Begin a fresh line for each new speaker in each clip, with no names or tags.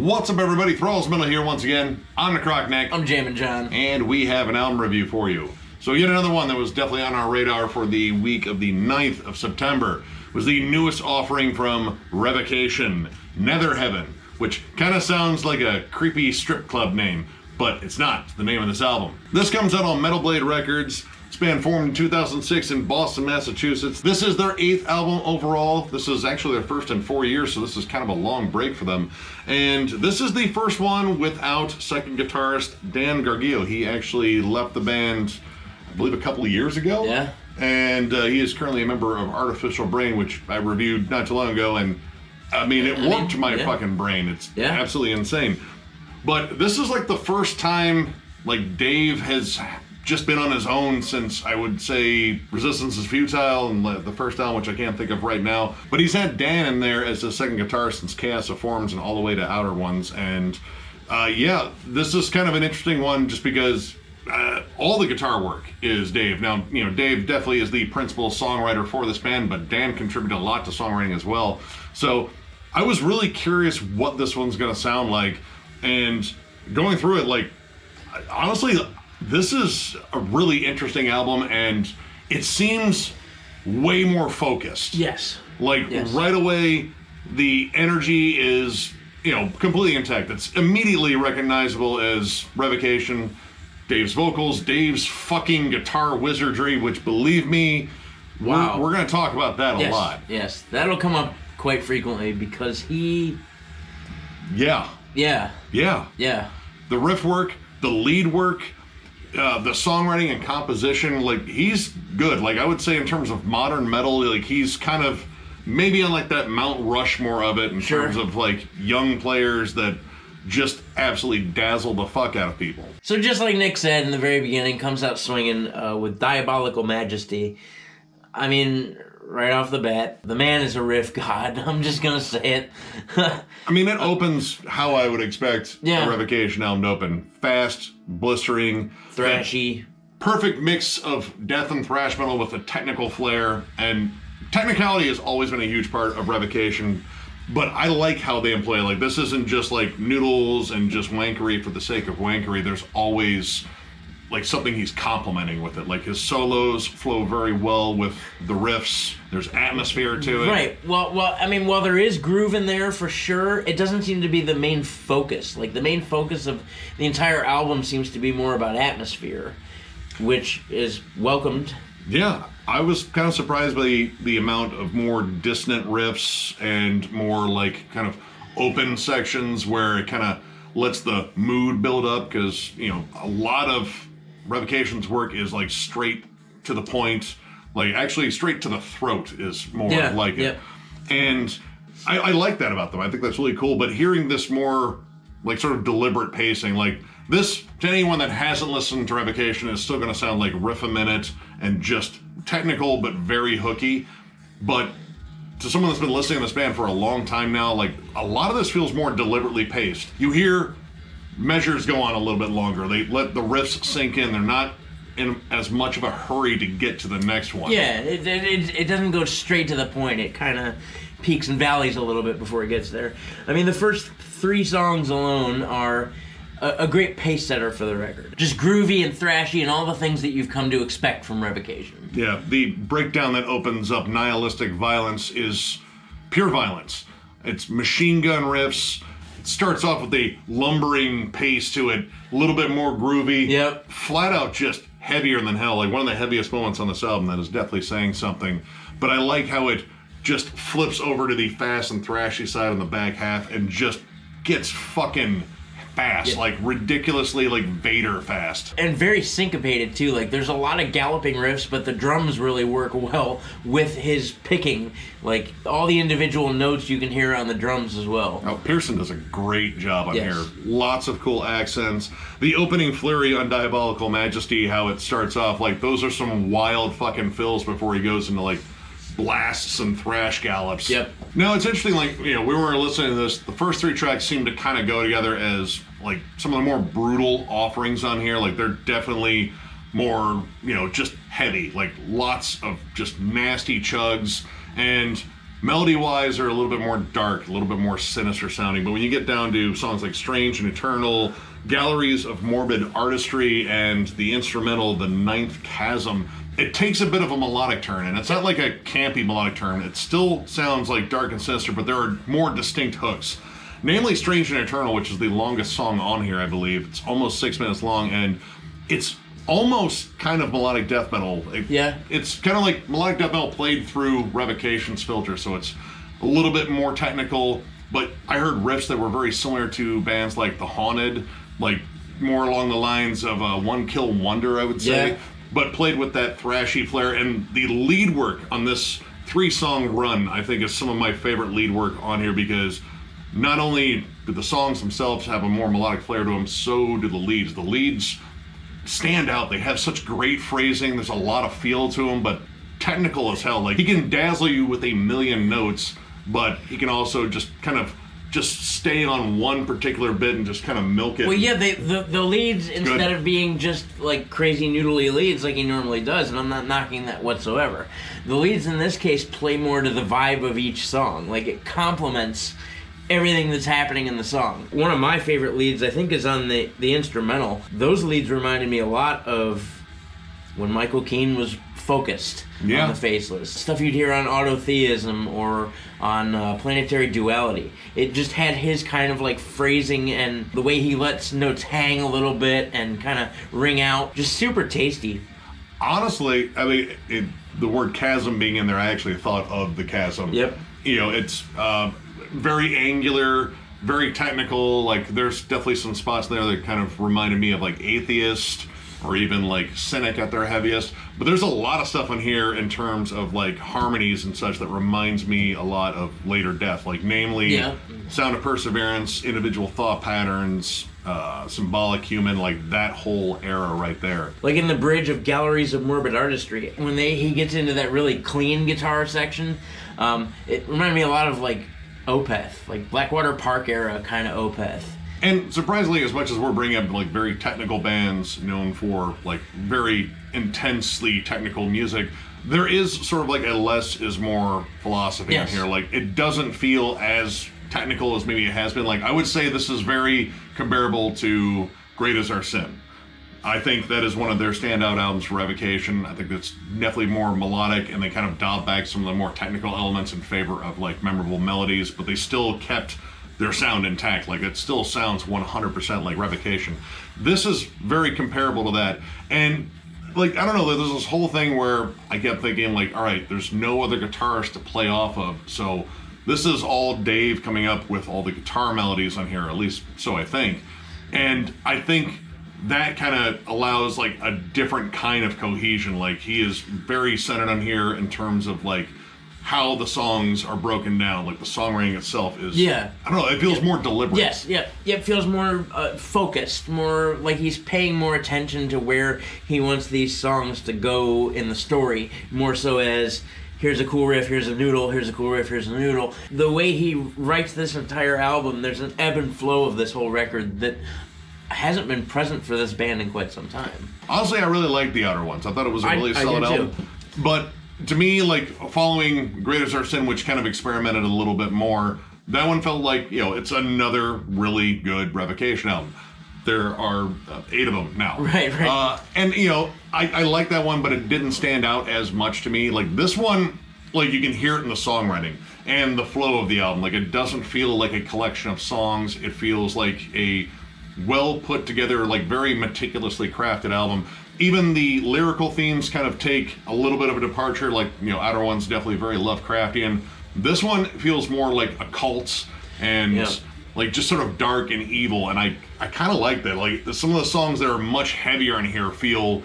What's up, everybody? Thralls here once again. I'm Necrotic.
I'm Jammin John.
And we have an album review for you. So yet another one that was definitely on our radar for the week of the 9th of September was the newest offering from Revocation Netherheaven, which kind of sounds like a creepy strip club name, but it's not. It's the name of this album. This comes out on Metal Blade Records. It's been formed in 2006 in Boston, Massachusetts. This is their 8th album overall. This is actually their first in 4 years, so this is kind of a long break for them. And this is the first one without second guitarist Dan Gargillo. He actually left the band, I believe, a couple of years ago.
Yeah.
And he is currently a member of Artificial Brain, which I reviewed not too long ago. And I mean, it warped my fucking brain. It's absolutely insane. But this is like the first time like Dave has just been on his own since, I would say, Resistance is Futile and the first album, which I can't think of right now. But he's had Dan in there as his second guitarist since Chaos of Forms and all the way to Outer Ones. And yeah, this is kind of an interesting one just because all the guitar work is Dave. Now, you know, Dave definitely is the principal songwriter for this band, but Dan contributed a lot to songwriting as well. So I was really curious what this one's gonna sound like. And going through it, like, honestly, this is a really interesting album, and it seems way more focused.
Yes.
Like, right away, the energy is, you know, completely intact. It's immediately recognizable as Revocation. Dave's vocals, Dave's fucking guitar wizardry, which, believe me, we're going to talk about that a lot.
Yes, that'll come up quite frequently because he...
Yeah. The riff work, the lead work, the songwriting and composition, like, he's good. Like, I would say in terms of modern metal, like, he's kind of maybe on like that Mount Rushmore of it in terms of like young players that just absolutely dazzle the fuck out of people.
So just like Nick said in the very beginning, comes out swinging with diabolical majesty. I mean, right off the bat, the man is a riff god. I'm just gonna say it.
I mean, it opens how I would expect a Revocation album to open. Fast, blistering,
thrashy.
Perfect mix of death and thrash metal with a technical flair. And technicality has always been a huge part of Revocation, but I like how they employ it. Like, this isn't just like noodles and just wankery for the sake of wankery. There's always like something he's complimenting with it. Like, his solos flow very well with the riffs. There's atmosphere to it.
Right. Well, I mean, while there is groove in there for sure, it doesn't seem to be the main focus. Like, the main focus of the entire album seems to be more about atmosphere, which is welcomed.
Yeah, I was kind of surprised by the amount of more dissonant riffs and more like kind of open sections where it kind of lets the mood build up, because, you know, a lot of Revocation's work is like straight to the point, like actually straight to the throat is more like it. And I like that about them. I think that's really cool. But hearing this more like sort of deliberate pacing, like this, to anyone that hasn't listened to Revocation, is still going to sound like riff a minute and just technical but very hooky. But to someone that's been listening to this band for a long time now, like, a lot of this feels more deliberately paced. You hear measures go on a little bit longer. They let the riffs sink in. They're not in as much of a hurry to get to the next one.
Yeah, it doesn't go straight to the point. It kind of peaks and valleys a little bit before it gets there. I mean, the first 3 songs alone are a great pace setter for the record. Just groovy and thrashy and all the things that you've come to expect from Revocation.
Yeah, the breakdown that opens up Nihilistic Violence is pure violence. It's machine gun riffs. It starts off with a lumbering pace to it, a little bit more groovy.
Yep.
Flat out just heavier than hell. Like, one of the heaviest moments on this album that is definitely saying something. But I like how it just flips over to the fast and thrashy side on the back half and just gets fucking fast, like ridiculously like Vader fast.
And very syncopated too. Like, there's a lot of galloping riffs, but the drums really work well with his picking. Like, all the individual notes you can hear on the drums as well.
Oh, Pearson does a great job on here. Lots of cool accents. The opening flurry on Diabolical Majesty, how it starts off, like, those are some wild fucking fills before he goes into like blasts and thrash gallops.
Yep.
Now, it's interesting, like, you know, we were listening to this, the first 3 tracks seem to kind of go together as like some of the more brutal offerings on here. Like, they're definitely more, you know, just heavy, like lots of just nasty chugs. And melody-wise are a little bit more dark, a little bit more sinister sounding, but when you get down to songs like Strange and Eternal, Galleries of Morbid Artistry, and the instrumental The Ninth Chasm, it takes a bit of a melodic turn, and it's not like a campy melodic turn. It still sounds like dark and sinister, but there are more distinct hooks. Namely Strange and Eternal, which is the longest song on here, I believe. It's almost 6 minutes long, and it's almost kind of melodic death metal. It's kind of like melodic death metal played through Revocation's filter, so it's a little bit more technical, but I heard riffs that were very similar to bands like The Haunted, like more along the lines of One Kill Wonder, I would say, but played with that thrashy flair. And the lead work on this 3-song run, I think, is some of my favorite lead work on here, because not only do the songs themselves have a more melodic flair to them, so do the leads. The leads stand out. They have such great phrasing. There's a lot of feel to them, but technical as hell. Like, he can dazzle you with a million notes, but he can also just kind of stay on one particular bit and just kind of milk it.
Well, yeah, the leads, instead of being just like crazy noodly leads like he normally does, and I'm not knocking that whatsoever, the leads in this case play more to the vibe of each song. Like, it complements everything that's happening in the song. One of my favorite leads, I think, is on the instrumental. Those leads reminded me a lot of when Michael Keane was focused on the Faceless. Stuff you'd hear on Autotheism or on Planetary Duality. It just had his kind of like phrasing and the way he lets notes hang a little bit and kind of ring out. Just super tasty.
Honestly, I mean, the word chasm being in there, I actually thought of the chasm.
Yep.
You know, it's very angular, very technical. Like, there's definitely some spots there that kind of reminded me of like Atheist or even like Cynic at their heaviest. But there's a lot of stuff in here in terms of like harmonies and such that reminds me a lot of later Death, like namely Sound of Perseverance, Individual Thought Patterns, Symbolic Human, like that whole era right there.
Like in the bridge of Galleries of Morbid Artistry, when he gets into that really clean guitar section, it reminded me a lot of like Opeth, like Blackwater Park era kind of Opeth.
And surprisingly, as much as we're bringing up like very technical bands known for like very intensely technical music, there is sort of like a less is more philosophy in here. Like, it doesn't feel as technical as maybe it has been. Like, I would say this is very comparable to Great Is Our Sin. I think that is one of their standout albums for Revocation. I think that's definitely more melodic, and they kind of dialed back some of the more technical elements in favor of like memorable melodies, but they still kept their sound intact. Like, it still sounds 100% like Revocation. This is very comparable to that. And like, I don't know, there's this whole thing where I kept thinking like, all right, there's no other guitarist to play off of, so this is all Dave coming up with all the guitar melodies on here, at least so I think. And I think that kind of allows like a different kind of cohesion. Like, he is very centered on here in terms of like how the songs are broken down. Like, the songwriting itself is, I don't know, it feels more deliberate.
Yes, it feels more focused, more like he's paying more attention to where he wants these songs to go in the story, more so as here's a cool riff, here's a noodle, here's a cool riff, here's a noodle. The way he writes this entire album, there's an ebb and flow of this whole record that hasn't been present for this band in quite some time.
Honestly, I really liked The Outer Ones. I thought it was a really solid album. But to me, like, following Great Is Our Sin, which kind of experimented a little bit more, that one felt like, you know, it's another really good Revocation album. There are 8 of them now.
Right.
And, you know, I like that one, but it didn't stand out as much to me. Like, this one, like, you can hear it in the songwriting and the flow of the album. Like, it doesn't feel like a collection of songs. It feels like a well put together, like very meticulously crafted album. Even the lyrical themes kind of take a little bit of a departure. Like, you know, Outer One's definitely very Lovecraftian. This one feels more like occult and like just sort of dark and evil, and I kind of like that. Like, some of the songs that are much heavier in here feel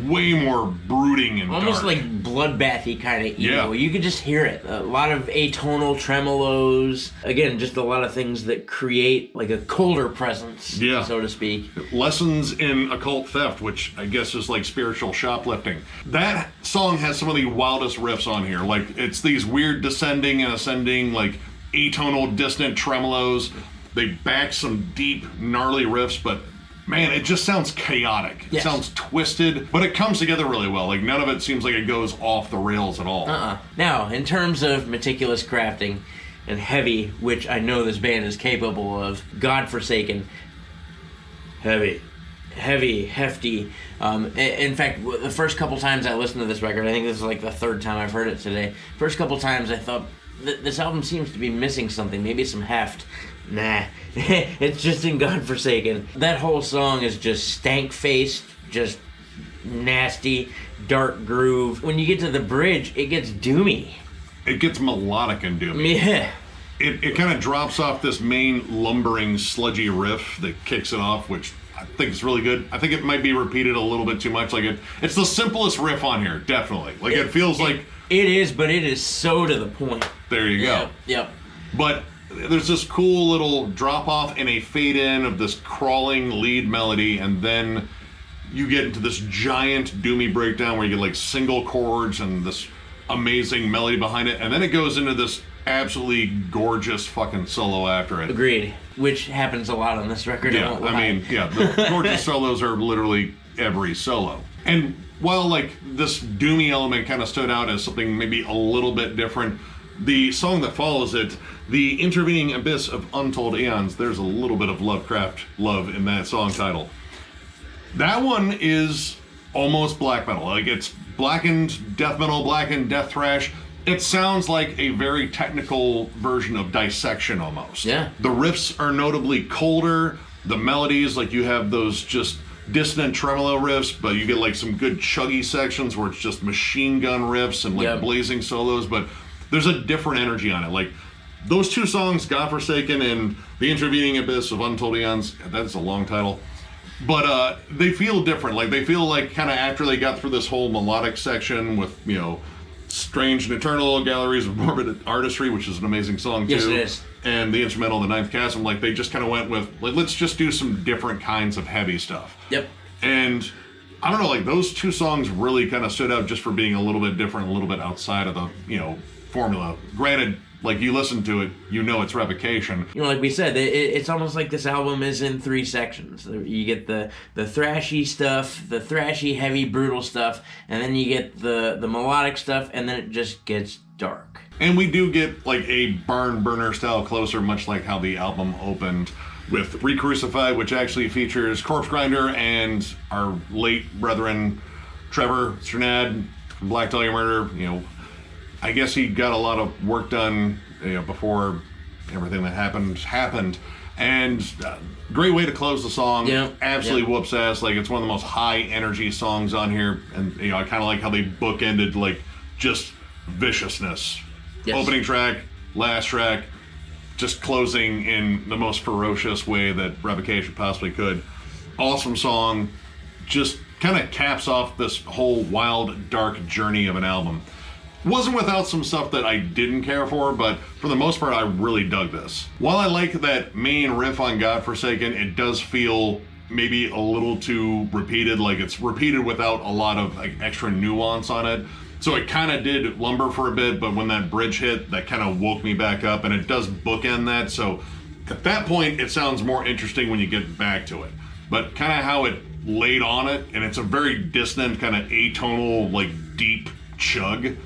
way more brooding and
almost
dark.
like bloodbathy kind of evil. You could just hear it. A lot of atonal tremolos. Again, just a lot of things that create like a colder presence, so to speak.
Lessons in occult theft, which I guess is like spiritual shoplifting. That song has some of the wildest riffs on here. Like, it's these weird descending and ascending, like atonal, distant tremolos. They back some deep, gnarly riffs, but man, it just sounds chaotic.
Yes.
It sounds twisted, but it comes together really well. Like, none of it seems like it goes off the rails at all.
Now, in terms of meticulous crafting and heavy, which I know this band is capable of, godforsaken, heavy, hefty. In fact, the first couple times I listened to this record, I think this is like the third time I've heard it today. First couple times I thought, this album seems to be missing something, maybe some heft. Nah, it's just in Godforsaken. That whole song is just stank-faced, just nasty, dark groove. When you get to the bridge, it gets doomy.
It gets melodic and doomy.
Yeah.
It kind of drops off this main lumbering, sludgy riff that kicks it off, which I think is really good. I think it might be repeated a little bit too much. Like, it's the simplest riff on here, definitely. Like, it feels like...
It is, but it is so to the point.
There you go.
Yep.
But there's this cool little drop off and a fade in of this crawling lead melody, and then you get into this giant doomy breakdown where you get like single chords and this amazing melody behind it, and then it goes into this absolutely gorgeous fucking solo after it.
Agreed. Which happens a lot on this record.
Yeah, the gorgeous solos are literally every solo. And while like this doomy element kind of stood out as something maybe a little bit different, the song that follows it, The Intervening Abyss of Untold Aeons, there's a little bit of Lovecraft love in that song title. That one is almost black metal. Like, it's blackened death metal, blackened death thrash. It sounds like a very technical version of Dissection almost.
Yeah.
The riffs are notably colder. The melodies, like, you have those just dissonant tremolo riffs, but you get like some good chuggy sections where it's just machine gun riffs and like blazing solos, but there's a different energy on it. Like, those two songs, Godforsaken and The Intervening Abyss of Untold Aeons, that's a long title, but they feel different. Like, they feel like kind of after they got through this whole melodic section with, you know, Strange and Eternal, Galleries of Morbid Artistry, which is an amazing song too.
Yes, it is.
And the instrumental, The Ninth Chasm, like, they just kind of went with, like, let's just do some different kinds of heavy stuff.
Yep.
And I don't know, like, those two songs really kind of stood out just for being a little bit different, a little bit outside of the, you know, formula. Granted, like, you listen to it, you know it's Revocation.
You know, like we said, it's almost like this album is in three sections. You get the thrashy stuff, the thrashy, heavy, brutal stuff, and then you get the melodic stuff, and then it just gets dark.
And we do get, like, a barn burner style closer, much like how the album opened with Recrucified, which actually features Corpse Grinder and our late brethren, Trevor Strnad from Black Dahlia Murder. You know, I guess he got a lot of work done, you know, before everything that happened. And great way to close the song.
Yeah.
Absolutely whoops ass. Like, it's one of the most high energy songs on here. And, you know, I kind of like how they bookended, like, just viciousness. Yes. Opening track, last track, just closing in the most ferocious way that Revocation possibly could. Awesome song. Just kind of caps off this whole wild, dark journey of an album. Wasn't without some stuff that I didn't care for, but for the most part, I really dug this. While I like that main riff on Godforsaken, it does feel maybe a little too repeated. Like, it's repeated without a lot of, like, extra nuance on it. So it kind of did lumber for a bit, but when that bridge hit, that kind of woke me back up, and it does bookend that. So at that point, it sounds more interesting when you get back to it. But kind of how it laid on it, and it's a very dissonant, kind of atonal, like, deep chug.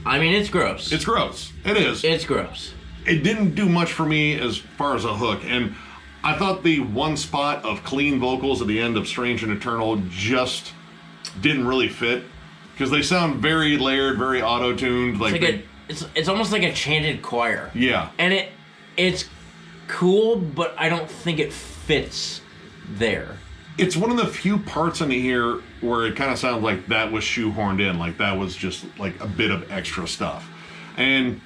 I mean, it's gross.
It's gross. It is.
It's gross.
It didn't do much for me as far as a hook, and I thought the one spot of clean vocals at the end of Strange and Eternal just didn't really fit. Because they sound very layered, very auto-tuned. Like,
it's almost like a chanted choir.
Yeah.
And it's cool, but I don't think it fits there.
It's one of the few parts in here where it kind of sounds like that was shoehorned in. Like, that was just, like, a bit of extra stuff. And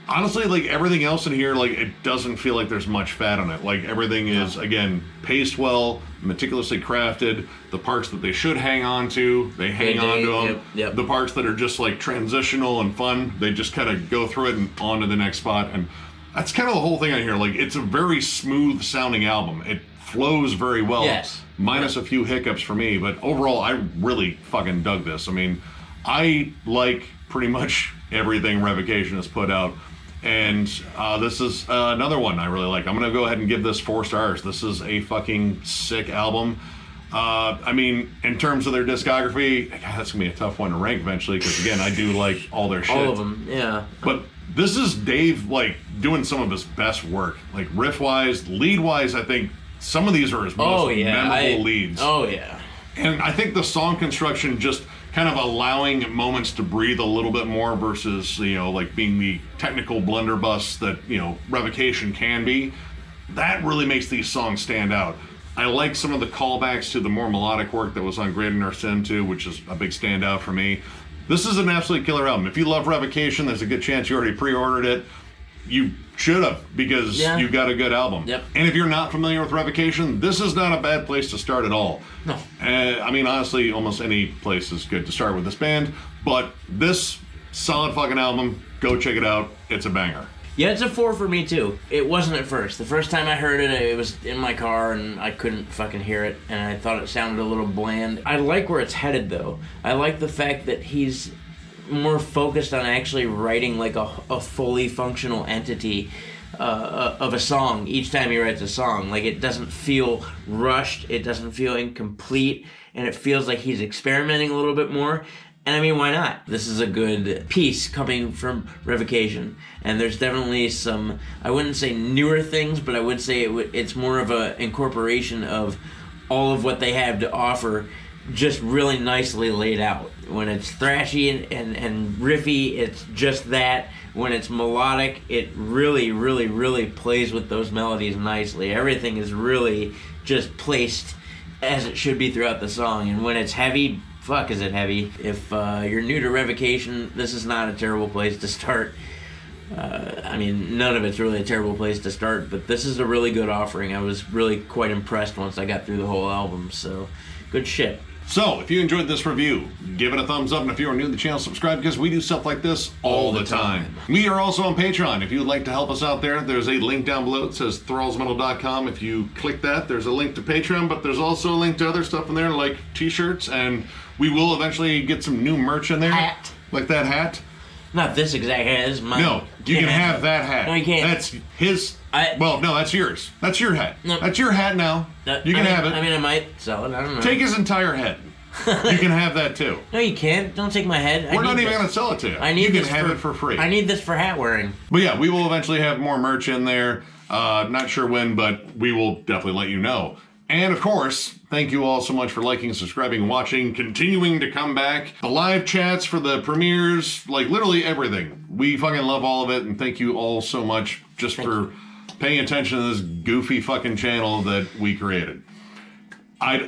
honestly, like, everything else in here, like, it doesn't feel like there's much fat on it. Like, everything is, again, paced well, meticulously crafted. The parts that they should hang on to, they hang on to them.
Yep.
The parts that are just, like, transitional and fun, they just kind of go through it and on to the next spot. And that's kind of the whole thing on here. Like, it's a very smooth sounding album. It flows very well.
Yes.
Minus a few hiccups for me. But overall, I really fucking dug this. I mean, I like pretty much everything Revocation has put out. And this is another one I really like. I'm going to go ahead and give this 4 stars. This is a fucking sick album. I mean, in terms of their discography, God, that's going to be a tough one to rank eventually, because, again, I do like all their shit.
All of them, yeah.
But this is Dave, like, doing some of his best work. Like, riff-wise, lead-wise, I think some of these are his most memorable leads.
Oh, yeah.
And I think the song construction just kind of allowing moments to breathe a little bit more versus, you know, like being the technical blunderbuss that, you know, Revocation can be. That really makes these songs stand out. I like some of the callbacks to the more melodic work that was on Greater Our Sin too, which is a big standout for me. This is an absolute killer album. If you love Revocation, there's a good chance you already pre-ordered it. You should have, because you got a good album.
Yep.
And if you're not familiar with Revocation, this is not a bad place to start at all.
No.
I mean, honestly, almost any place is good to start with this band, but this solid fucking album, go check it out. It's a banger.
Yeah, it's a 4 for me too. It wasn't at first. The first time I heard it, it was in my car and I couldn't fucking hear it, and I thought it sounded a little bland. I like where it's headed though. I like the fact that he's more focused on actually writing like a fully functional entity of a song each time he writes a song. Like, it doesn't feel rushed, it doesn't feel incomplete, and it feels like he's experimenting a little bit more. And I mean, why not? This is a good piece coming from Revocation, and there's definitely some, I wouldn't say newer things, but I would say it's more of a incorporation of all of what they have to offer, just really nicely laid out. When it's thrashy and riffy, it's just that. When it's melodic, it really, really, really plays with those melodies nicely. Everything is really just placed as it should be throughout the song. And when it's heavy, fuck, is it heavy. If you're new to Revocation, this is not a terrible place to start. I mean, none of it's really a terrible place to start, but this is a really good offering. I was really quite impressed once I got through the whole album, so good shit.
So, if you enjoyed this review, give it a thumbs up, and if you are new to the channel, subscribe, because we do stuff like this all the time. We are also on Patreon. If you would like to help us out there, there's a link down below. It says thrallsmetal.com. If you click that, there's a link to Patreon, but there's also a link to other stuff in there, like t-shirts, and we will eventually get some new merch in there.
Hat.
Like that hat.
Not this exact hat, it's mine.
No, you can have that hat.
No, you can't.
That's his. Well, no, that's yours. That's your hat. No. That's your hat now. You can have it.
I mean, I might sell it. I don't know.
Take his entire head. You can have that too.
No, you can't. Don't take my head.
We're not even going to sell it to you. You can have it for free.
I need this for hat wearing.
But yeah, we will eventually have more merch in there. Not sure when, but we will definitely let you know. And of course, thank you all so much for liking, subscribing, watching, continuing to come back. The live chats for the premieres, like literally everything. We fucking love all of it, and thank you all so much just for paying attention to this goofy fucking channel that we created. I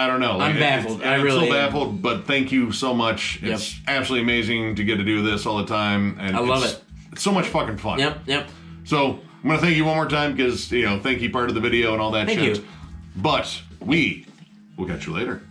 don't know.
I'm baffled.
I'm so baffled, but thank you so much. It's absolutely amazing to get to do this all the time, and
I love it.
It's so much fucking fun.
Yep.
So I'm gonna thank you one more time because, you know, thank you part of the video and all that shit.
Thank you.
But we will catch you later.